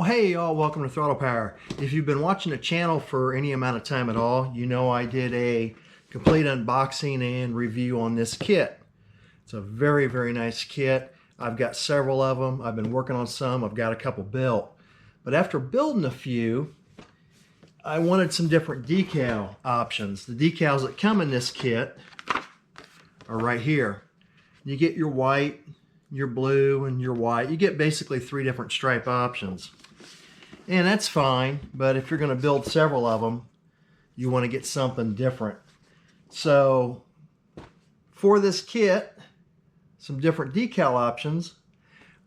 Well, hey y'all, welcome to Throttle Power. If you've been watching the channel for any amount of time at all, you know I did a complete unboxing and review on this kit. It's a very, very nice kit. I've got several of them. I've been working on some. I've got a couple built. But after building a few, I wanted some different decal options. The decals that come in this kit are right here. You get your white, your blue, and your white. You get basically 3 different stripe options. And that's fine, but if you're going to build several of them, you want to get something different. So for this kit, some different decal options,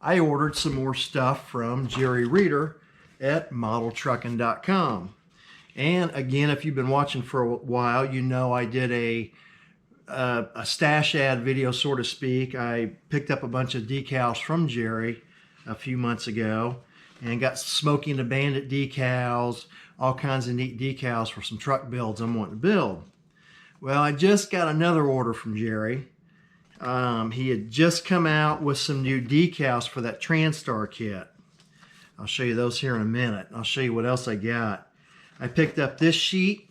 I ordered some more stuff from Jerry Reeder at modeltrucking.com. And again, if you've been watching for a while, you know I did a stash ad video, so to speak. I picked up a bunch of decals from Jerry a few months ago and got Smokey and the Bandit decals, all kinds of neat decals for some truck builds I'm wanting to build. Well, I just got another order from Jerry. He had just come out with some new decals for that Transtar kit. I'll show you those here in a minute. I'll show you what else I got. I picked up this sheet,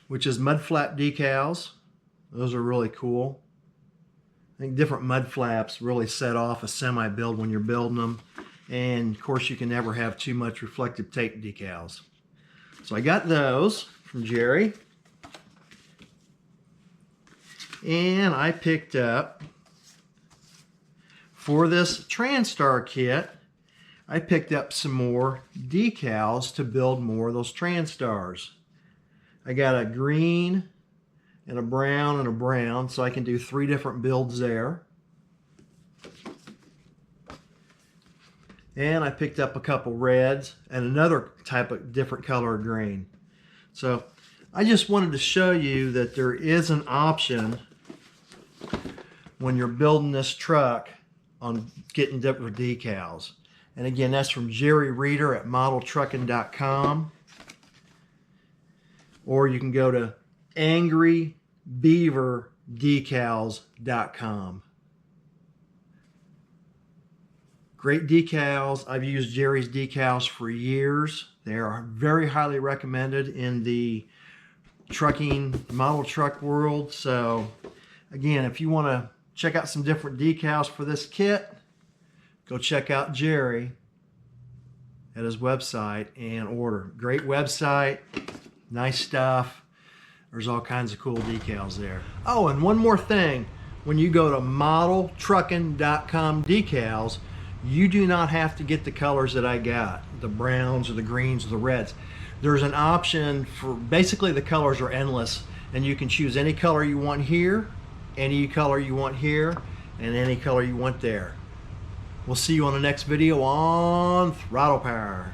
which is mud flap decals. Those are really cool. I think different mud flaps really set off a semi build when you're building them. And of course you can never have too much reflective tape decals. So I got those from Jerry. And I picked up, for this Transtar kit, I picked up some more decals to build more of those Transtars. I got a green and a brown, so I can do 3 different builds there. And I picked up a couple reds and another type of different color of green. So I just wanted to show you that there is an option when you're building this truck on getting different decals. And again, that's from Jerry Reeder at modeltrucking.com. Or you can go to angrybeaverdecals.com. Great decals. I've used Jerry's decals for years. They are very highly recommended in the trucking, model truck world. So again, if you want to check out some different decals for this kit, go check out Jerry at his website and order. Great website, nice stuff. There's all kinds of cool decals there. Oh, and one more thing. When you go to modeltrucking.com decals, you do not have to get the colors that I got, the browns or the greens or the reds. There's an option for, basically the colors are endless, and you can choose any color you want here, any color you want here, and any color you want there. We'll see you on the next video on Throttle Power.